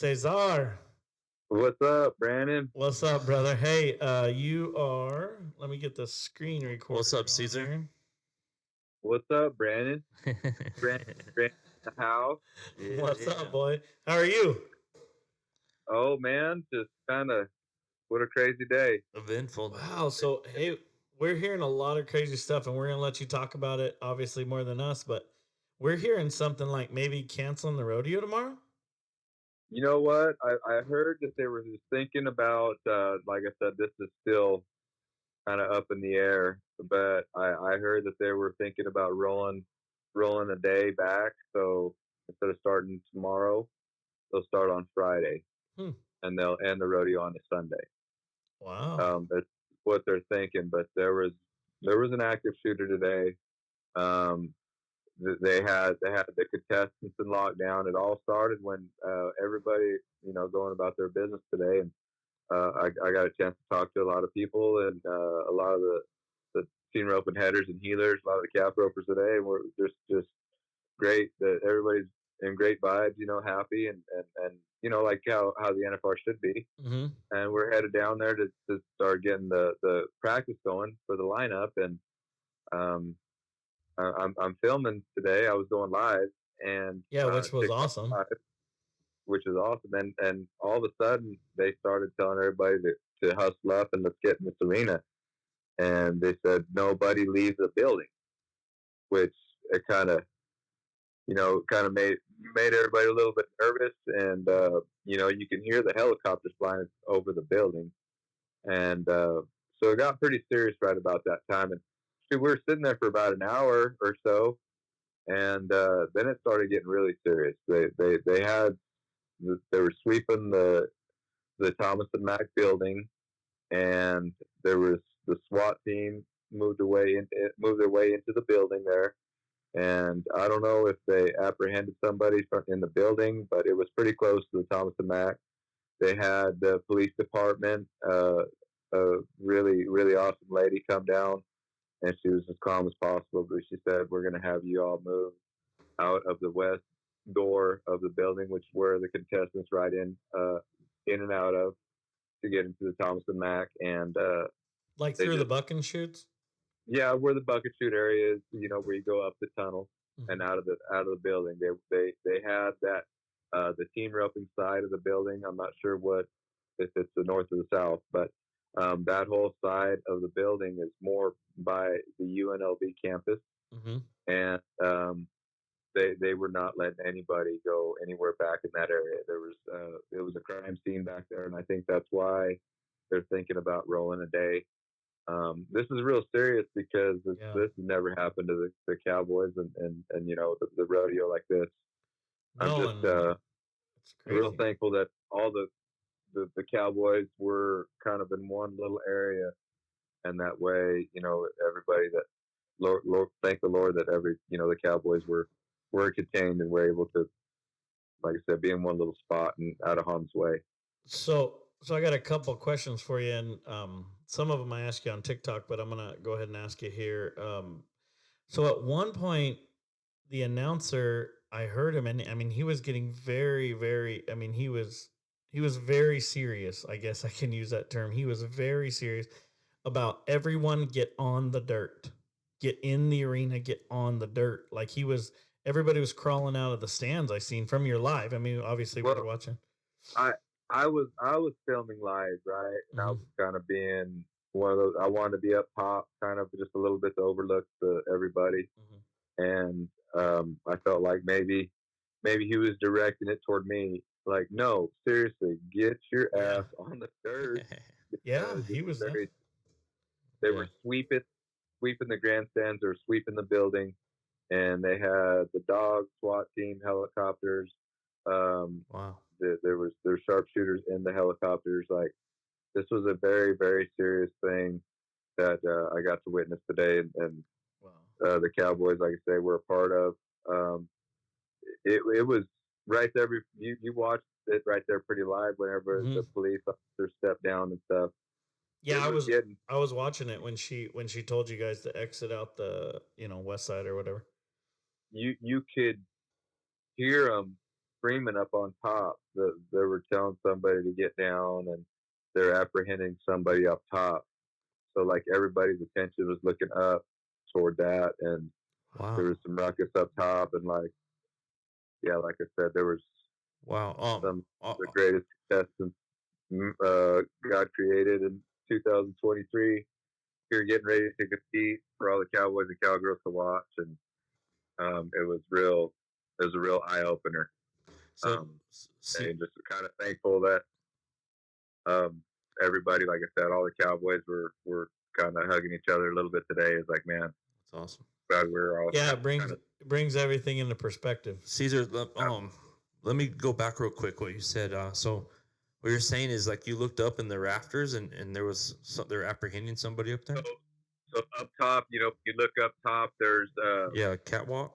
Cesar, What's up, Brandon? what's up, brother? Hey, you are. Let me get the screen recorder What's up, going Cesar? here. What's up, Brandon? Brandon in the house. Yeah, What's up, yeah. boy? How are you? Oh man, just kind of what a crazy day. Eventful. Wow. So, hey, we're hearing a lot of crazy stuff, and we're gonna let you talk about it. Obviously, more than us, but we're hearing something like maybe canceling the rodeo tomorrow. You know what? I heard that they were just thinking about. Like I said, this is still kind of up in the air, but I heard that they were thinking about rolling a day back. So instead of starting tomorrow, they'll start on Friday, Hmm. and they'll end the rodeo on a Sunday. Wow. That's what they're thinking. But there was an active shooter today. Um, they had the contestants in lockdown. It all started when everybody going about their business today, and I got a chance to talk to a lot of people and a lot of the senior open headers and healers, a lot of the cap ropers today, and we're just great that everybody's in great vibes, happy and like how the NFR should be. Mm-hmm. And we're headed down there to start getting the practice going for the lineup, and um, I'm filming today. I was going live and Yeah, which was TikTok awesome. live, which is awesome. And all of a sudden they started telling everybody to hustle up and let's get in this arena. And they said nobody leaves the building, which it kind of made everybody a little bit nervous. And you can hear the helicopters flying over the building, and so it got pretty serious right about that time. And we were sitting there for about an hour or so, and then it started getting really serious. They were sweeping the Thomas and Mack building, and there was the SWAT team moved their way into the building there. And I don't know if they apprehended somebody in the building, but it was pretty close to the Thomas and Mack. They had the police department, a really really awesome lady come down, and she was as calm as possible. But she said, "We're going to have you all move out of the west door of the building, which where the contestants ride in and out of to get into the Thomas and Mack." And Like they through the just, buck and shoots. yeah, where the bucket shoot area is, where you go up the tunnel Mm-hmm. and out of the building. They had that the team roping side of the building. I'm not sure what if it's the north or the south, but that whole side of the building is more by the UNLV campus, Mm-hmm. and they were not letting anybody go anywhere back in that area. It was a crime scene back there, and I think that's why they're thinking about rolling a day. This is real serious because Yeah. this has never happened to the Cowboys and the rodeo like this. I'm No, just and it's real crazy. thankful that all the Cowboys were kind of in one little area, and that way everybody that Lord, thank the Lord that the Cowboys were contained and were able to, like I said, be in one little spot and out of harm's way. So I got a couple questions for you, and some of them I asked you on TikTok, but I'm gonna go ahead and ask you here. So at one point, the announcer, I heard him, and I mean, he was getting very, very. I mean, he was very serious. I guess I can use that term. He was very serious about everyone get on the dirt, get in the arena, get on the dirt. Like he was, everybody was crawling out of the stands. I seen from your live. I mean, obviously we were Well, watching. I I was filming live, right, and I Mm-hmm. was kind of being one of those. I wanted to be up top, kind of just a little bit to overlook everybody, Mm-hmm. and I felt like maybe he was directing it toward me. Like, no, seriously, get your Yeah. ass on the dirt Yeah, because he was there. they Yeah. were sweeping the grandstands, they were sweeping the building, and they had the dog SWAT team helicopters. Um, Wow. there were sharpshooters in the helicopters. Like this was a very very serious thing that I got to witness today, and Wow. the Cowboys, like I say, were a part of. Um, it was right there. You watched it right there pretty live whenever Mm-hmm. the police officers stepped down and stuff. Yeah, It I was was getting I was watching it when she told you guys to exit out the west side or whatever. you could hear them screaming up on top. They were telling somebody to get down, and they're apprehending somebody up top. So like everybody's attention was looking up toward that, and there Wow. was some ruckus up top, and like yeah, like I said, there was Wow. some the greatest contestants God created in 2023. Here getting ready to compete for all the cowboys and cowgirls to watch, and it was real. It was a real eye opener. So, see, And just kind of thankful that everybody, like I said, all the cowboys were kind of hugging each other a little bit today. It's like, man, that's awesome. glad we're all Yeah, kind of it brings everything into perspective. Caesar, let me go back real quick. What you said. So what you're saying is like you looked up in the rafters and there was they're apprehending somebody up there. so up top, you look up top. There's Yeah, catwalk.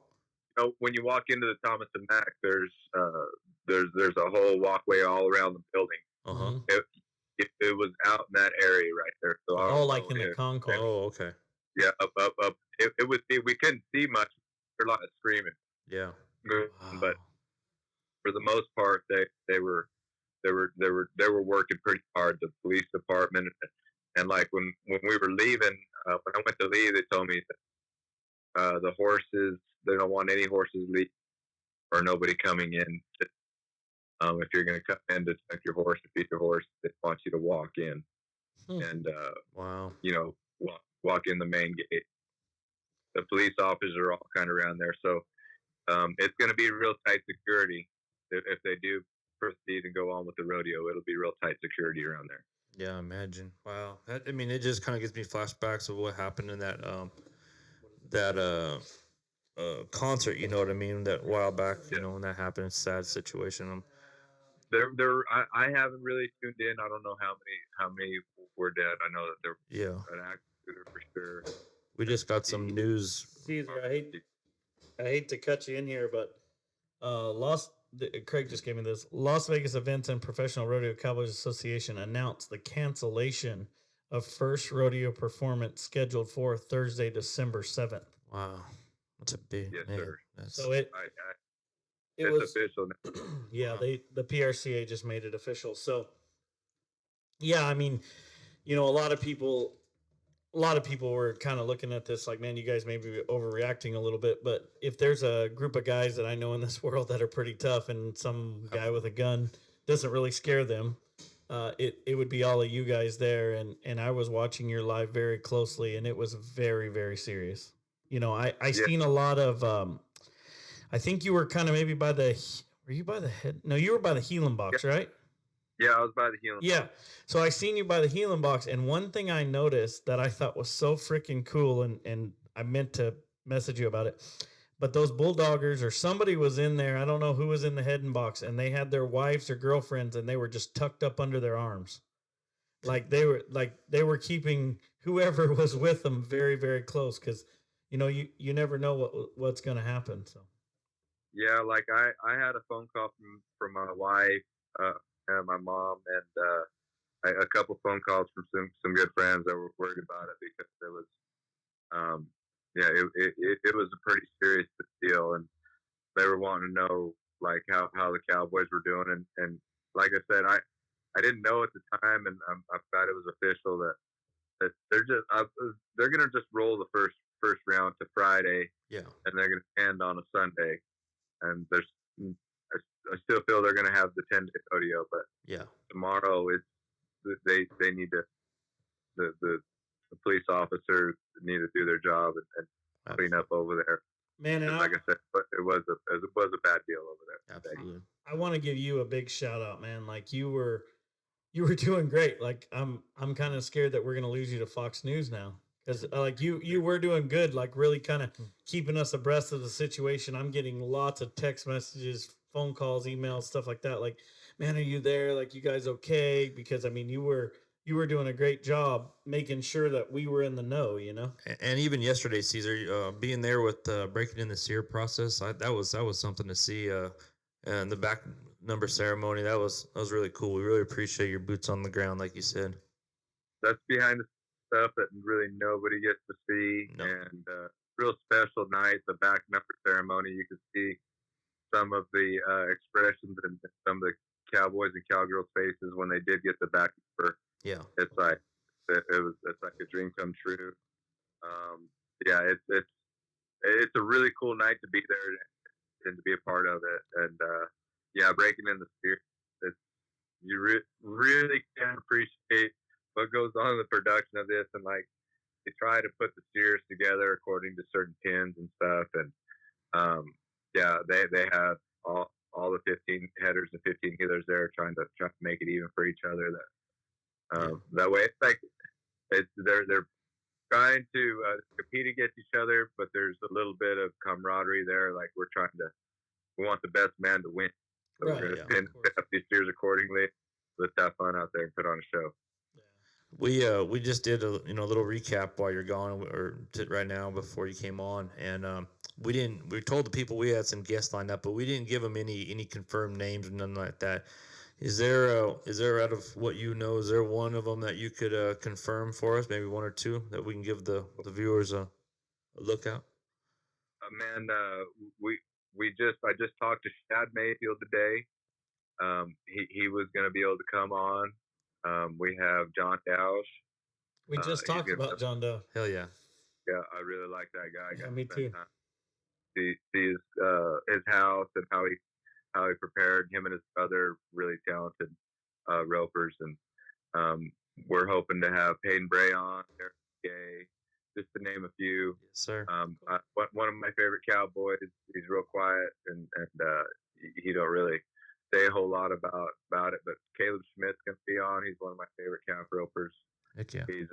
when you walk into the Thomas and Mack, there's a whole walkway all around the building. Uh-huh. It was out in that area right there. So Oh, like in the concourse. Oh, okay. Yeah, up. It was. We couldn't see much. There's a lot of screaming. Yeah. Wow. But for the most part, they were working pretty hard. The police department, and like when we were leaving, when I went to leave, they told me that the horses, they don't want any horses leave or nobody coming in. If you're going to come in to check your horse, to feed your horse, they want you to walk in and Wow. walk in the main gate. The police officers are all kind of around there, so it's going to be real tight security if they do proceed and go on with the rodeo. It'll be real tight security around there. Yeah, imagine. Wow. I mean, it just kind of gives me flashbacks of what happened in that concert. You know what I mean? That while back. Yeah. You know when that happened. It's a sad situation. I haven't really tuned in. I don't know how many were dead. I know that there Yeah. an accident for sure. We just got some news. Cesar, I hate to cut you in here, but Craig just gave me this. Las Vegas Events and Professional Rodeo Cowboys Association announced the cancellation of first rodeo performance scheduled for Thursday, December 7th. Wow, that's a big. Yes, man, sir. So it's official now. Yeah, Wow. the PRCA just made it official. So yeah, I mean, a lot of people were kind of looking at this like, man, you guys may be overreacting a little bit, but if there's a group of guys that I know in this world that are pretty tough and some guy with a gun doesn't really scare them, it would be all of you guys there. And I was watching your live very closely, and it was very, very serious. I seen a lot of, I think you were kind of maybe were you by the head? No, you were by the healing box, right? Yeah, I was by the healing. Yeah. So I seen you by the healing box, and one thing I noticed that I thought was so freaking cool, and I meant to message you about it, but those bulldoggers or somebody was in there. I don't know who was in the heading box, and they had their wives or girlfriends, and they were just tucked up under their arms, like they were keeping whoever was with them very, very close, because you never know what's going to happen. So Yeah, like I had a phone call from my wife and my mom, and a couple phone calls from some good friends that were worried about it because it was it was a pretty serious deal, and they were wanting to know like how the Cowboys were doing, and like I said, I didn't know at the time, and I thought it was official that they're gonna just roll the first round to Friday, Yeah. and they're gonna end on a Sunday, and I still feel they're gonna have the 10-day rodeo, but Yeah. tomorrow they need to the police officers need to do their job and clean up over there. man, and Like I said, but it was a bad deal over there. Absolutely. I want to give you a big shout out, man. Like you were doing great. Like I'm kind of scared that we're gonna lose you to Fox News now, because like you were doing good, like really kind of keeping us abreast of the situation. I'm getting lots of text messages, phone calls, emails, stuff like that. Like, man, are you there? Like, you guys okay? Because I mean, you were doing a great job making sure that we were in the know. And even yesterday, Caesar, being there with breaking in the sear process, that was something to see. And the back number ceremony, that was really cool. We really appreciate your boots on the ground, like you said. That's behind the stuff that really nobody gets to see, No. and real special night. The back number ceremony, you could see some of the expressions and some of the cowboys and cowgirls' faces when they did get the back for. Yeah. It's like it's like a dream come true. Yeah, it's a really cool night to be there and to be a part of it. And yeah, breaking in the spirit, it's, you really can appreciate what goes on in the production of this, and like they try to put the steers together according to certain pins and stuff. And yeah, they have all the 15 headers and 15 healers there trying to make it even for each other. That way, it's like they're trying to compete against each other, but there's a little bit of camaraderie there. Like we want the best man to win, so Right, we're going yeah, to pin up these steers accordingly. Let's have fun out there and put on a show. We just did a little recap while you're gone, or right now before you came on, and we told the people we had some guests lined up, but we didn't give them any confirmed names or nothing like that. Is there out of what you know, is there one of them that you could confirm for us, maybe one or two that we can give the viewers a look out? Man, I just talked to Shad Mayfield today. He was going to be able to come on. We have John Dowsh. We just talked about John Doe. Hell yeah. Yeah, I really like that guy. Yeah, me too. See his house and how he prepared. Him and his brother, really talented ropers, and we're hoping to have Peyton Bray on, Eric Gay, just to name a few. Yes, sir. One of my favorite cowboys. He's real quiet and he don't really say a whole lot about it. But Caleb Schmidt's gonna be on. He's one of my favorite calf ropers. Heck yeah. He's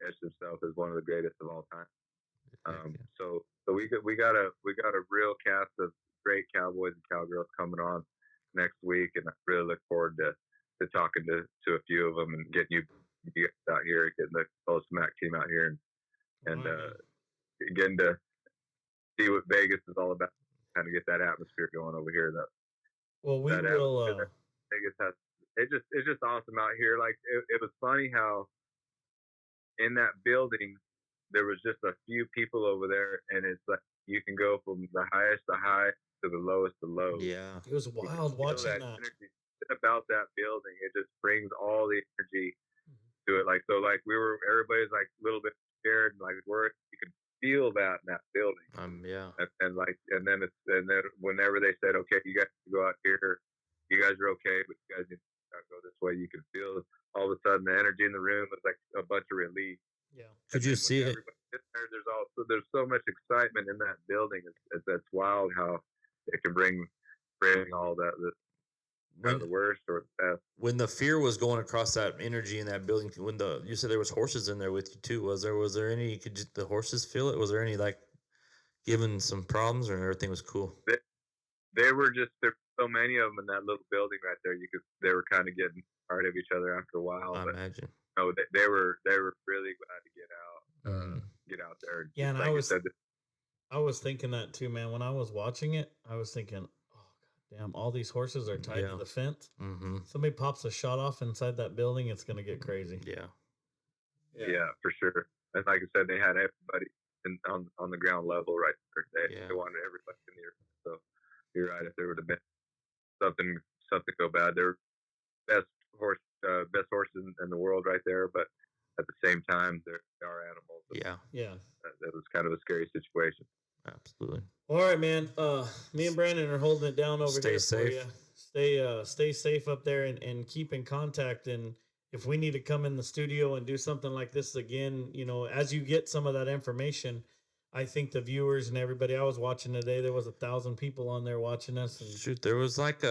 etched himself as one of the greatest of all time. So we got a real cast of great cowboys and cowgirls coming on next week, and I really look forward to talking to a few of them and getting you out here, getting the Tolleson-Mack team out here, and getting to see what Vegas is all about. Kind of get that atmosphere going over here. Vegas has. It's just awesome out here. Like it was funny how in that building there was just a few people over there, and it's like you can go from the highest to high to the lowest to low. Yeah, it was wild watching that. Energy about that building, it just brings all the energy to it. Like everybody's like a little bit scared and like worried. You could feel that in that building. Yeah. And then whenever they said, okay, you guys can go out here, you guys are okay, but you guys need to go this way. You can feel all of a sudden the energy in the room was like a bunch of relief. Yeah. Could you see it? There's so much excitement in that building. That's wild how it can bring all that the worst or the best. When the fear was going across that energy in that building, you said there was horses in there with you too. Was there any? Could the horses feel it? Was there any like giving some problems, or everything was cool? There were so many of them in that little building right there. They were kind of getting tired of each other after a while. I imagine. No, they were really glad to get out there. And yeah, and like I was thinking that too, man. When I was watching it, I was thinking, damn, all these horses are tied to the fence. Mm-hmm. Somebody pops a shot off inside that building, it's going to get crazy. Yeah, for sure. And like I said, they had everybody on the ground level right there. They wanted everybody in the air. So you're right. If there would have been something go bad, they're best horses in the world right there. But at the same time, they are animals. Yeah. That was kind of a scary situation. Absolutely. All right, man. Me and Brandon are holding it down over here safe. for you. Stay safe up there and keep in contact. And if we need to come in the studio and do something like this again, as you get some of that information, I think the viewers and everybody I was watching today, there was 1,000 people on there watching us. And shoot, there was like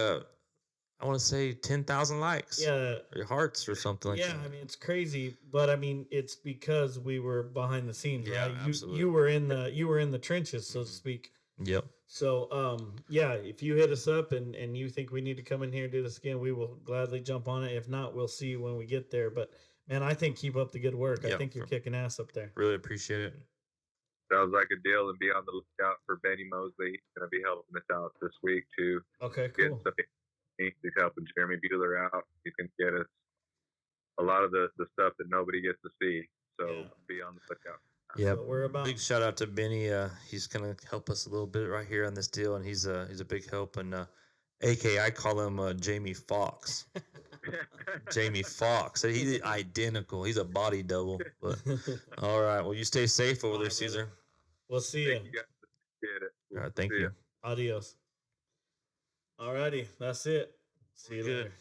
I want to say 10,000 likes. Yeah. Or hearts or something like that. Yeah, I mean, it's crazy, but I mean, it's because we were behind the scenes, right? Absolutely. You were in the trenches, so to speak. Yep. So, if you hit us up and you think we need to come in here and do this again, we will gladly jump on it. If not, we'll see you when we get there. But man, I think keep up the good work. I think you're kicking ass up there. Really appreciate it. Sounds like a deal, and be on the lookout for Benny Mosley. He's going to be helping us out this week too. Okay, cool. He's helping Jeremy Bueller out. He can get us a lot of the stuff that nobody gets to see. So be on the lookout. Yep. So we're about Big shout out to Benny. He's gonna help us a little bit right here on this deal, and he's a big help. And AK, I call him Jamie Foxx. Jamie Foxx. He's identical. He's a body double. But all right. Well, you stay safe over All there, right, brother. Cesar. We'll see Thank you. you guys. Appreciate it. All right. Thank See ya. you. Adios. Alrighty, that's it. See you Good. later.